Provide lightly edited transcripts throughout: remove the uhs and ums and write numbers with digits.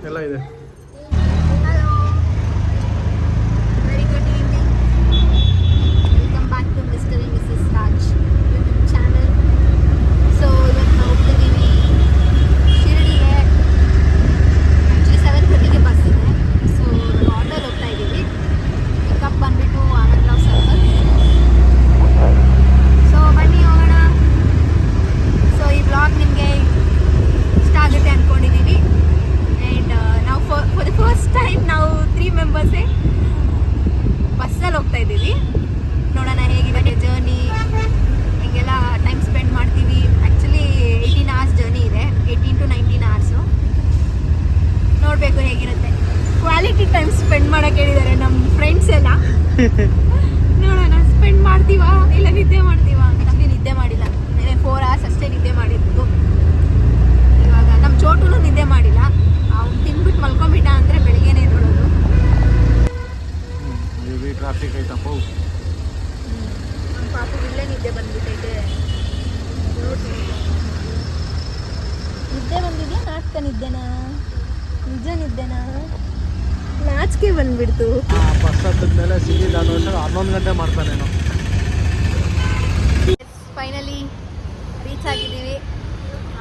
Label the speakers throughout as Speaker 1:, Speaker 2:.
Speaker 1: ಎಲ್ಲ ಇದೆ.
Speaker 2: Quality time spend ಮಾಡಕ್ಕೆ ಹೇಳಿದ್ದಾರೆ ನಮ್ಮ ಫ್ರೆಂಡ್ಸ್ ಎಲ್ಲ. ನೋಡೋಣ ಸ್ಪೆಂಡ್ ಮಾಡ್ತೀವಾ ಇಲ್ಲ ನಿದ್ದೆ ಮಾಡ್ತೀವಾ ಅಂತ. ನಿದ್ದೆ ಮಾಡಿಲ್ಲ, 4 hours ಅಷ್ಟೇ ನಿದ್ದೆ ಮಾಡಿದ್ದು. ಇವಾಗ ನಮ್ಮ ಚೋಟುನು ನಿದ್ದೆ ಮಾಡಿಲ್ಲ, ಅವ್ನು ತಿನ್ಬಿಟ್ಟು ಮಲ್ಕೊಂಬಿಟ್ಟ ಅಂದರೆ ಬೆಳಿಗ್ಗೆನೇ ನೋಡೋದು.
Speaker 1: ಟ್ರಾಫಿಕ್ ಐತಪ್ಪ.
Speaker 2: ನಮ್ಮ ಪಾಪು ಇಲ್ಲೇ ನಿದ್ದೆ ಬಂದ್ಬಿಟ್ಟೈತೆ. ನಿದ್ದೆ ಬಂದಿದೆಯಾ? ನಾಟಕ ನಿದ್ದೆನಾ? ನಿಜ ನಿದ್ದೆನಾ? ನಾಚಿಕೆ ಬಂದ್ಬಿಡ್ತು.
Speaker 1: ಬಸ್ ಹತ್ತಿದ್ಮೇಲೆ ಸಿಗಿಲ್ಲ ಅನ್ನೋ 11 ಗಂಟೆ ಮಾಡ್ತಾನೇನೋ.
Speaker 2: ಫೈನಲಿ ರೀಚ್ ಆಗಿದ್ದೀವಿ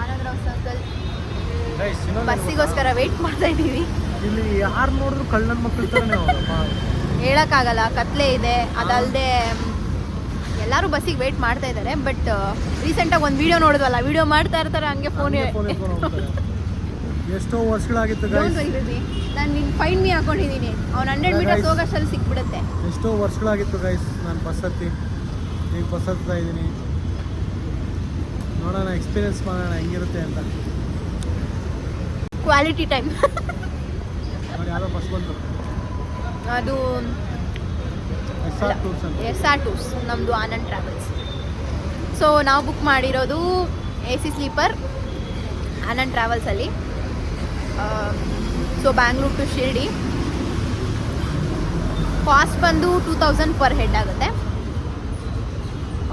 Speaker 2: ಆನಂದರಾವ್ ಸರ್ಕಲ್. ಬಸ್ಸಿಗೋಸ್ಕರ ವೆಯ್ಟ್ ಮಾಡ್ತಾ ಇದ್ದೀವಿ.
Speaker 1: ಇಲ್ಲಿ ಯಾರು ನೋಡಿದ್ರು ಕಳ್ಳನ ಮಕ್ಕಳು ಥರನೇ
Speaker 2: ಹೇಳೋಕ್ಕಾಗಲ್ಲ, ಕತ್ಲೆ ಇದೆ. ಅದಲ್ಲದೆ ಎಲ್ಲರೂ ಬಸ್ಸಿಗೆ ವೆಯ್ಟ್ ಮಾಡ್ತಾ ಇದ್ದಾರೆ. ಬಟ್ ರೀಸೆಂಟಾಗಿ ಒಂದು ವಿಡಿಯೋ ನೋಡಿದ್ವಲ್ಲ, ವಿಡಿಯೋ ಮಾಡ್ತಾ ಇರ್ತಾರೆ ಹಂಗೆ ಫೋನ್.
Speaker 1: ಎಷ್ಟೋ ವರ್ಷಗಳಾಗಿತ್ತು
Speaker 2: ನಾನು ನಿನ್ನ ಫೈನ್ ಮೀ ಹಾಕೊಂಡಿದ್ದೀನಿ. ಅವ್ನು 100 ಮೀಟರ್ಸ್ ಹೋಗೋಷ್ಟಲ್ಲಿ ಸಿಕ್ಬಿಡುತ್ತೆ.
Speaker 1: ಎಷ್ಟೋ ವರ್ಷಗಳಾಗಿತ್ತು ಗೈಸ್ ನಾನು ಬಸ್ ಹತ್ತಿ. ಈಗ ಬಸ್ ಹತ್ತಾ ಇದ್ದೀನಿ. ನೋಡೋಣ, ಎಕ್ಸ್ಪೀರಿಯನ್ಸ್ ಮಾಡೋಣ ಹೆಂಗಿರುತ್ತೆ ಅಂತ.
Speaker 2: Quality time.
Speaker 1: ನೋಡಿ ಯಾರೋ ಬಸ್ ಬಂತು,
Speaker 2: ಅದು SR ಟೂರ್ಸ್, ನಮ್ಮದು ಆನಂದ್ ಟ್ರಾವೆಲ್ಸ್. ಸೊ ನಾವು ಬುಕ್ ಮಾಡಿರೋದು AC ಸ್ಲೀಪರ್ ಆನಂದ್ ಟ್ರಾವೆಲ್ಸಲ್ಲಿ. So Bangalore to Shirdi. Cost ಬಂದು 2000 ಪರ್ ಹೆಡ್ ಆಗುತ್ತೆ.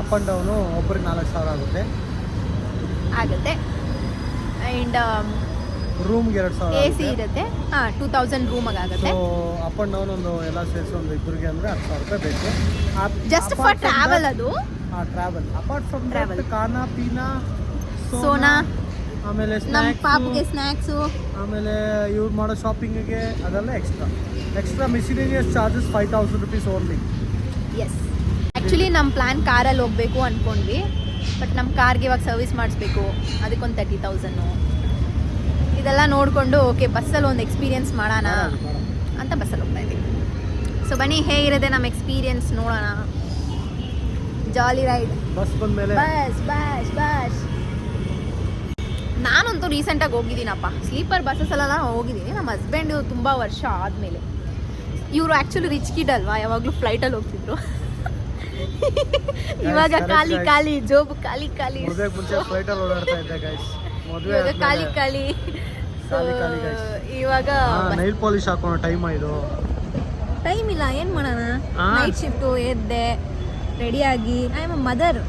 Speaker 1: ಅಪ್ ಆ್ಯಂಡ್ ಡೌನು ಒಬ್ಬರಿಗೆ 4000 ಆಗುತ್ತೆ.
Speaker 2: ಆ್ಯಂಡ್
Speaker 1: ರೂಮ್ಗೆ 2000
Speaker 2: AC ಇರುತ್ತೆ. 2000 ರೂಮಿಗೆ ಆಗುತ್ತೆ.
Speaker 1: ಸೊ ಅಪ್ ಆ್ಯಂಡ್ ಡೌನ್ ಒಂದು ಎಲ್ಲ ಸೇರಿಸಿ ಒಂದು ಇಬ್ಬರಿಗೆ ಅಂದರೆ 10,000 ರೂಪಾಯಿ ಬೇಕು.
Speaker 2: ಜಸ್ಟ್ ಫಾರ್ ಟ್ರಾವೆಲ್ ಅದು.
Speaker 1: ಟ್ರಾವೆಲ್ ಅಪಾರ್ಟ್ ಫ್ರಮ್ ಟ್ರಾವೆಲ್ ಖಾನಾ ಪೀನಾ
Speaker 2: ಸೋನಾ,
Speaker 1: ಆಮೇಲೆ
Speaker 2: ನಮ್ಮ ಪಾಪಗೆ ಸ್ನ್ಯಾಕ್ಸು,
Speaker 1: ಆಮೇಲೆ ಇವ್ರು ಮಾಡೋ ಶಾಪಿಂಗಿಗೆ ಅದೆಲ್ಲ extra miscellaneous charges 5000 rupees only.
Speaker 2: Yes, actually ನಮ್ಮ ಪ್ಲ್ಯಾನ್ ಕಾರಲ್ಲಿ ಹೋಗಬೇಕು ಅಂದ್ಕೊಂಡ್ವಿ. ಬಟ್ ನಮ್ಮ ಕಾರ್ಗೆ ಇವಾಗ ಸರ್ವಿಸ್ ಮಾಡಿಸ್ಬೇಕು, ಅದಕ್ಕೊಂದು 30,000. ಇದೆಲ್ಲ ನೋಡಿಕೊಂಡು ಓಕೆ ಬಸ್ಸಲ್ಲಿ ಒಂದು ಎಕ್ಸ್ಪೀರಿಯನ್ಸ್ ಮಾಡೋಣ ಅಂತ ಬಸ್ಸಲ್ಲಿ ಹೋಗ್ತಾ ಇದ್ದೀವಿ. ಸೊ ಬನ್ನಿ ಹೇಗಿರುತ್ತೆ ನಮ್ಮ ಎಕ್ಸ್ಪೀರಿಯನ್ಸ್ ನೋಡೋಣ. Jolly ride.
Speaker 1: ಬಸ್ ಬಂದಮೇಲೆ
Speaker 2: ಬಸ್ ನಾನಂತೂ ರೀಸೆಂಟಾಗಿ ಹೋಗಿದ್ದೀನಪ್ಪ. ಸ್ಲೀಪರ್ ಬಸ್ಸಸ್ಸೆಲ್ಲ ಹೋಗಿದ್ದೀನಿ. ನಮ್ಮ ಹಸ್ಬೆಂಡು ತುಂಬ ವರ್ಷ ಆದಮೇಲೆ. ಇವರು ಆ್ಯಕ್ಚುಲಿ ರಿಚ್ ಕಿಡ್ ಅಲ್ವಾ, ಯಾವಾಗಲೂ ಫ್ಲೈಟಲ್ಲಿ ಹೋಗ್ತಿದ್ರು. ಇವಾಗ ಖಾಲಿ ಜೋಬು ಖಾಲಿ.
Speaker 1: ಮುಂಚೆ ಫ್ಲೈಟಲ್ಲಿ ಓಡಾಡ್ತಾ ಇದ್ದೆ ಗೈಸ್.
Speaker 2: ಇವಾಗ ಖಾಲಿ. ಸೊ ಇವಾಗ
Speaker 1: ನೈಲ್ ಪಾಲಿಶ್ ಹಾಕೋಣ ಟೈಮ್
Speaker 2: ಇಲ್ಲ, ಏನು ಮಾಡೋಣ. ನೈಟ್ ಶಿಫ್ಟು ಎದ್ದೆ ರೆಡಿಯಾಗಿ. I am a mother.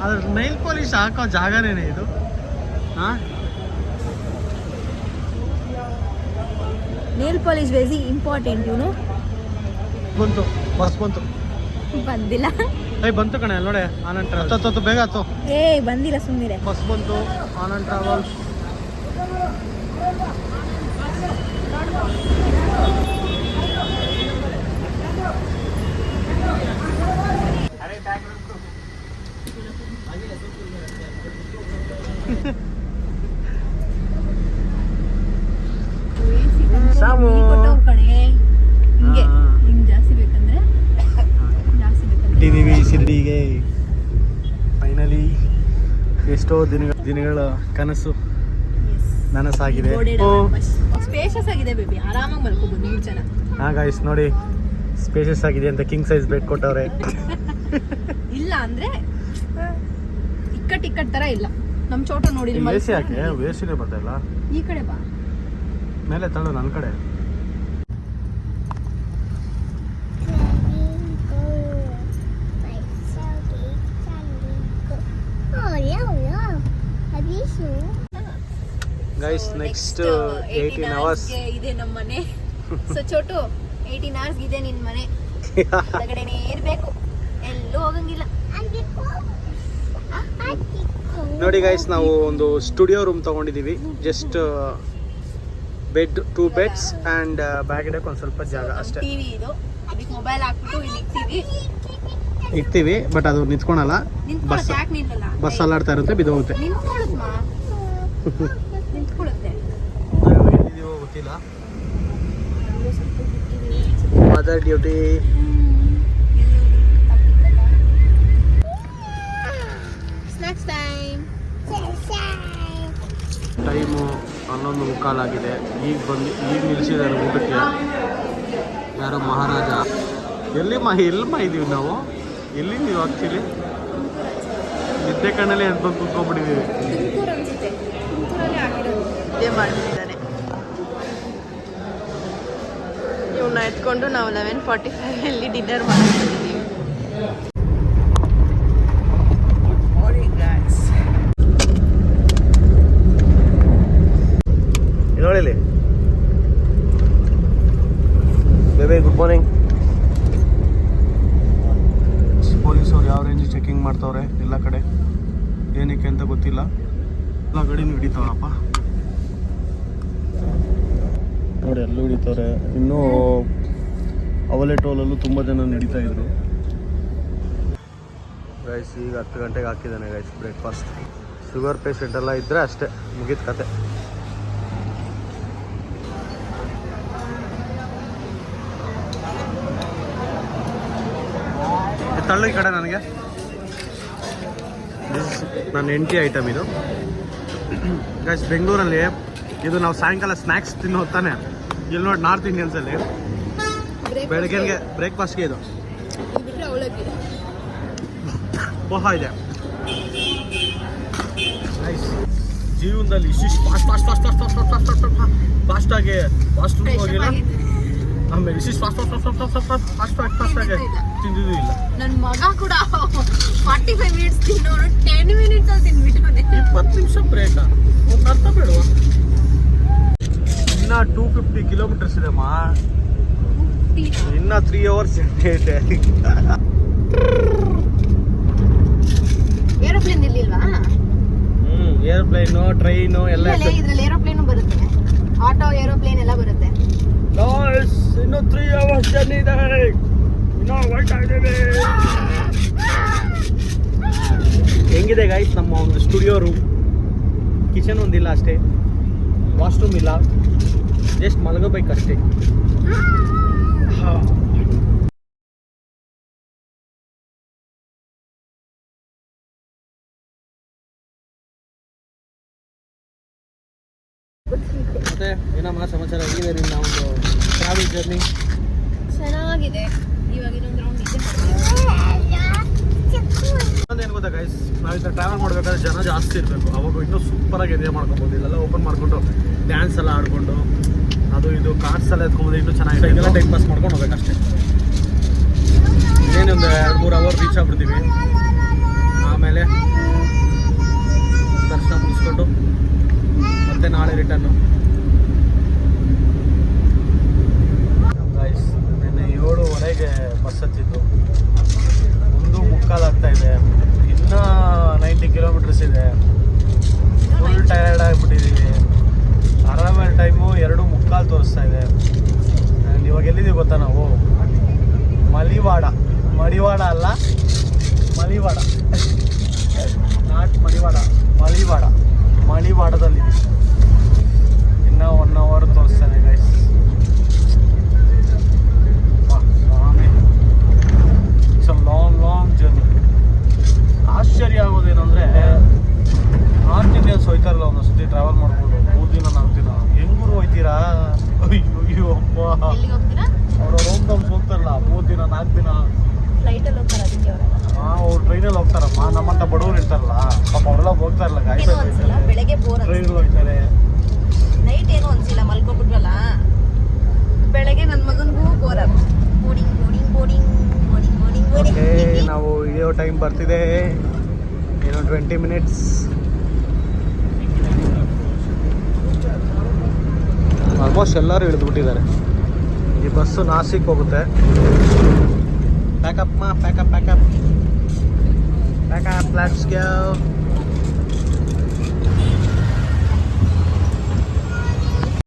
Speaker 1: ಅದ್ರ ನೈಲ್ ಪಾಲಿಶ್ ಹಾಕೋ ಜಾಗನೇನೆ ಇದು.
Speaker 2: Nail polish very important. ಇವನು
Speaker 1: ಬಂತು, ಬಸ್ ಬಂತು.
Speaker 2: ಬಂದಿಲ್ಲ.
Speaker 1: ಬಂತು ಕಣೆ, ನೋಡಿ ಆನಂದ್ ಟ್ರಾವೆಲ್ಸ್. ಬೇಗ ಆಯ್ತು.
Speaker 2: ಬಂದಿಲ್ಲ, ಸುಮ್ಮನೆ.
Speaker 1: ಬಸ್ ಬಂತು, ಆನಂದ್ ಟ್ರಾವೆಲ್ಸ್. ಶಿರ್ಡಿಗೆ ಫೈನಲಿ ಎಷ್ಟೋ ದಿನಗಳ ಕನಸು ನನಸಾಗಿದೆ.
Speaker 2: ಸ್ಪೇಷಿಯಸ್ ಆಗಿದೆ ಬೇಬಿ, ಆರಾಮಾಗಿ ಮಲ್ಕೋಬಹುದು 2 ಜನ.
Speaker 1: ಗೈಸ್ ನೋಡಿ, ಸ್ಪೇಷಿಯಸ್ ಆಗಿದೆ ಅಂತ ಕಿಂಗ್ ಸೈಜ್ ಬೆಡ್ ಕೊಟ್ಟವ್ರೆ.
Speaker 2: ಇಲ್ಲ ಅಂದ್ರೆ ಇಕ್ಕಟ್ ತರ ಇಲ್ಲ. ನಮ್ಮ ಚೋಟ ನೋಡಿ.
Speaker 1: ಎಸಿ ಯಾಕೆ? ಎಸಿನೇ ಬರ್ತಾ ಇಲ್ಲ.
Speaker 2: ಈ ಕಡೆ ಬಾ,
Speaker 1: ಮೇಲೆ ತಳ್ಳು ನನ್ನ ಕಡೆ. ಗೈಸ್ ನೆಕ್ಸ್ಟ್ 18 hours
Speaker 2: ಇದೆ ನಮ್ಮ ಮನೆ. ಸೊ ಚೋಟು 18 hours ಇದೆ ನಿನ್ ಮನೆ. ಹೊರಗಡೆನೇ ಇರ್ಬೇಕು, ಎಲ್ಲೂ ಹೋಗಂಗಿಲ್ಲ.
Speaker 1: ನೋಡಿ ಗೈಸ್, ನಾವು ಒಂದು ಸ್ಟುಡಿಯೋ ರೂಮ್ ತಗೊಂಡಿದೀವಿ. Just bed, 2 beds and bag ಇಡಕ್ಕೆ ಒಂದು ಸ್ವಲ್ಪ ಜಾಗ ಅಷ್ಟೇ.
Speaker 2: ಟಿವಿ ಇದು, ಅದಕ್ಕೆ ಮೊಬೈಲ್ ಹಾಕ್ಬಿಟ್ಟು ಇಲ್ಲಿ
Speaker 1: ಇಡ್ತೀವಿ. ಬಟ್ ಅದು ನಿಂತ್ಕೊಳಲ್ಲ, ಬಸ್ ಅಲ್ಲಾಡ್ತಾ ಇರುತ್ತೆ, ಬಿದ್ದೋಗುತ್ತೆ.
Speaker 2: ನಿಂತ್ಕೊಳ್ಳುತ್ತೆ.
Speaker 1: ಗೊತ್ತಿಲ್ಲ. Mother duty.
Speaker 2: Snacks time.
Speaker 1: Time 11:15 ಆಗಿದೆ. ಈಗ ನಿಲ್ಲಿಸಿದ್ದಾರೆ ಊಟಕ್ಕೆ. ಯಾರೋ ಮಹಾರಾಜ. ಎಲ್ಲಿಮ್ಮ ಇದ್ದೀವಿ ನಾವು? ಎಲ್ಲಿ ನೀವು ಆ್ಯಕ್ಚುಲಿ ನಿದ್ದೆ ಕಣ್ಣಲ್ಲಿ ಎದ್ದು ಬಂದು ಕೂತ್ಕೊಂಡ್ಬಿಟ್ಟಿದ್ದೀವಿ.
Speaker 2: ಇದೇ ಮಾಡ್ತಿದ್ದಾನೆ. ಇವನ್ನ ಎತ್ಕೊಂಡು ನಾವು 11:45 ಡಿನ್ನರ್ ಮಾಡ್ತಿದ್ದೀವಿ.
Speaker 1: ನೋಡಿ ಬೇಬಿ, ಗುಡ್ ಮಾರ್ನಿಂಗ್. ಪೊಲೀಸವ್ರು ಯಾವ ರೇಂಜ್ ಚೆಕಿಂಗ್ ಮಾಡ್ತಾವ್ರೆ ಎಲ್ಲ ಕಡೆ, ಏನಕ್ಕೆ ಅಂತ ಗೊತ್ತಿಲ್ಲ. ಎಲ್ಲ ಗಡಿನೂ ಹಿಡಿತಾವ್ರಪ್ಪ ನೋಡಿ, ಎಲ್ಲೂ ಹಿಡಿತವ್ರೆ. ಇನ್ನೂ ಅವಲೆ ಟೋಲಲ್ಲೂ ತುಂಬ ಜನ ನಡೀತಾ ಇದ್ರು. ಗೈಸ್ ಈಗ 10 ಗಂಟೆಗೆ ಹಾಕಿದ್ದಾನೆ ಗೈಸ್ ಬ್ರೇಕ್ಫಾಸ್ಟ್. ಶುಗರ್ ಪೇಷಂಟ್ ಎಲ್ಲ ಇದ್ದರೆ ಅಷ್ಟೇ, ಮುಗಿದ ಕತೆ. ತಳ್ಳು ಈ ಕಡೆ. ನನಗೆ ನನ್ನ ಎಂಟಿ ಐಟಮ್ ಇದು ಗೈಸ್. ಬೆಂಗಳೂರಲ್ಲಿ ಇದು ನಾವು ಸಾಯಂಕಾಲ ಸ್ನ್ಯಾಕ್ಸ್ ತಿನ್ನೋ ತಾನೆ. ಇಲ್ಲಿ ನೋಡಿ, ನಾರ್ತ್ ಇಂಡಿಯನ್ಸಲ್ಲಿ ಬೆಳಗ್ಗೆಗೆ ಬ್ರೇಕ್ಫಾಸ್ಟ್ಗೆ ಇದು ಪೋಹಾ ಇದೆ. ನೈಸ್. ಜೀವನದಲ್ಲಿ ಇಷ್ಟಿಷ್ಟು ಫಾಸ್ಟಾಗಿ ಹೋಗಿಲ್ಲ. ಆಮೇಲೆ ಇಷ್ಟಿಷ್ಟು ಫಾಸ್ಟಾಗಿ ತಿಂದಿದ್ದು ಇಲ್ಲ.
Speaker 2: ನನ್ನ ಮಗ ಕೂಡ 45 ಮಿನಿಟ್ಸ್ ತಿನ್ನೋರು 10 ಮಿನಿಟ್ಸ್ ಅಲ್ಲಿ ತಿನ್ಬಿಟ್ಟವನೆ.
Speaker 1: 20 ನಿಮಿಷ ಬ್ರೇಕಾ? ಒಂದು ಅರ್ಥ ಬೇಡವಾ? ಇನ್ನ 250 ಕಿಲೋಮೀಟರ್ಸ್ ಇದೆ ಮಾ. ಇನ್ನ 3 hours ಇದೆ.
Speaker 2: ಏರೋಪ್ಲೇನ್ ಇರ್ಲಿಲ್ವಾ?
Speaker 1: ಏರೋಪ್ಲೇನು, ಟ್ರೈನು ಎಲ್ಲ
Speaker 2: ಇದ್ರಲ್ಲಿ ಏರೋಪ್ಲೇನು ಬರುತ್ತೆ, ಆಟೋ ಏರೋಪ್ಲೇನ್ ಎಲ್ಲ ಬರುತ್ತೆ.
Speaker 1: ಇನ್ನು 3 hours ಜರ್ನಿ ಇದೆ. ಹೆಂಗಿದೆ ಗೈಸ್ ನಮ್ಮ ಒಂದು ಸ್ಟುಡಿಯೋ ರೂಮ್? ಕಿಚನ್ ಒಂದಿಲ್ಲ ಅಷ್ಟೇ, ವಾಶ್ರೂಮ್ ಇಲ್ಲ, ಜಸ್ಟ್ ಮಲಗಬೇಕಷ್ಟೇ. ಮತ್ತೆ ಏನಮ್ಮ ಸಮಾಚಾರ? ಹೇಗಿದೆ ನಿಮ್ಮ ಒಂದು ಟ್ರಾವೆಲ್ ಜರ್ನಿ?
Speaker 2: ಚೆನ್ನಾಗಿದೆ. ಇವಾಗ ಇನ್ನೊಂದು ರೌಂಡ್ ಇದೆ.
Speaker 1: ಏನು ಗೊತ್ತಾ ಗೈಸ್, ನಾವಿಂದ ಟ್ರಾವೆಲ್ ಮಾಡಬೇಕಾದ್ರೆ ಜನ ಜಾಸ್ತಿ ಇರಬೇಕು. ಅವಾಗ ಇನ್ನೂ ಸೂಪರಾಗಿ ಎಂಜಾಯ್ ಮಾಡ್ಕೊಬೋದು. ಇಲ್ಲೆಲ್ಲ ಓಪನ್ ಮಾಡಿಕೊಂಡು ಡ್ಯಾನ್ಸ್ ಎಲ್ಲ ಆಡಿಕೊಂಡು ಅದು ಇದು ಕಾರ್ಸ್ ಎಲ್ಲ ಎತ್ಕೊಬೋದು. ಇನ್ನೂ ಚೆನ್ನಾಗಿದೆ. ಇದೆಲ್ಲ ಟೈಮ್ ಪಾಸ್ ಮಾಡ್ಕೊಂಡು ಹೋಗ್ಬೇಕಷ್ಟೇ. ಇನ್ನೇನೊಂದು 2-3 hour ರೀಚ್ ಆಗ್ಬಿಡ್ತೀವಿ. ಆಮೇಲೆ ದರ್ಶನ ಮುಗಿಸ್ಕೊಂಡು ಮತ್ತೆ ನಾಳೆ ರಿಟರ್ನು. ಗೈಸ್ ನಿನ್ನೆ 7:15 ಬಸ್ ಹತ್ತಿದ್ದು, 1:45 ಆಗ್ತಾ ಇದೆ. ಇನ್ನೂ 90 ಕಿಲೋಮೀಟರ್ಸ್ ಇದೆ. ಫುಲ್ ಟಯರ್ಡ್ ಆಗಿಬಿಟ್ಟಿದ್ದೀವಿ. ಅರೈವಲ್ ಟೈಮು 2:45 ತೋರಿಸ್ತಾ ಇದೆ. ಇವಾಗ ಎಲ್ಲಿದ್ದೀವಿ ಗೊತ್ತಾ ನಾವು? ಮಡಿವಾಡ ಅಲ್ಲ, ಮಲಿವಾಡ, ನಾಟ್ ಮಲಿವಾಡದಲ್ಲಿದ್ದೀವಿ. ಇನ್ನೂ 1 hour ತೋರಿಸ್ತಾನೆ guys. It's a long journey. ಆಶ್ಚರ್ಯ ಆಗೋದೇನೆಂದರೆ, ನಾರ್ತ್ ಇಂಡಿಯನ್ಸ್ ಹೋಯ್ತಾರಲ್ಲ ಒಂದೊಂದು ಸತಿ ಟ್ರಾವೆಲ್ ಮಾಡ್ಕೊಂಡು 3 ದಿನ 4 ದಿನ, ಹೆಂಗೂರು ಹೋಯ್ತೀರಾ? ಅಯ್ಯೋ ಅಪ್ಪ, ಅವ್ರ ಹೋಮ್ ಟೌನ್ಸ್ ಹೋಗ್ತಾರಲ್ಲ 3 ದಿನ 4 ದಿನ
Speaker 2: ಫ್ಲೈಟಲ್ಲಿ ಹೋಗ್ತಾರೆ. ಅದಕ್ಕೆ
Speaker 1: ಅವ್ರು ಟ್ರೈನಲ್ಲಿ ಹೋಗ್ತಾರಮ್ಮ. ನಮ್ಮಂತ ಬಡವ್ರು ಇರ್ತಾರಲ್ಲ ಪಾಪ, ಅವರೆಲ್ಲ ಹೋಗ್ತಾರಲ್ಲ ಗಾಡಿ
Speaker 2: ಬೆಳಗ್ಗೆ
Speaker 1: ಟ್ರೈನಲ್ಲಿ ಹೋಗ್ತಾರೆ.
Speaker 2: ನೈಟ್ ಏನೋ ಅನ್ಸಿಲ್ಲ, ಮಲ್ಕೊಬಿಟ್ವಲ್ಲ. ಬೆಳಗ್ಗೆ ನನ್ನ ಮಗನಿಗೂ ಬೋರ್.
Speaker 1: ನಾವು ಇಳಿಯೋ ಟೈಮ್ ಬರ್ತಿದೆ. ಏನೋ 20 minutes. ಆಲ್ಮೋಸ್ಟ್ ಎಲ್ಲರೂ ಇಳಿದ್ಬಿಟ್ಟಿದ್ದಾರೆ. ಈ ಬಸ್ಸು ನಾಸಿಕ್ ಹೋಗುತ್ತೆ. Pack up let's go.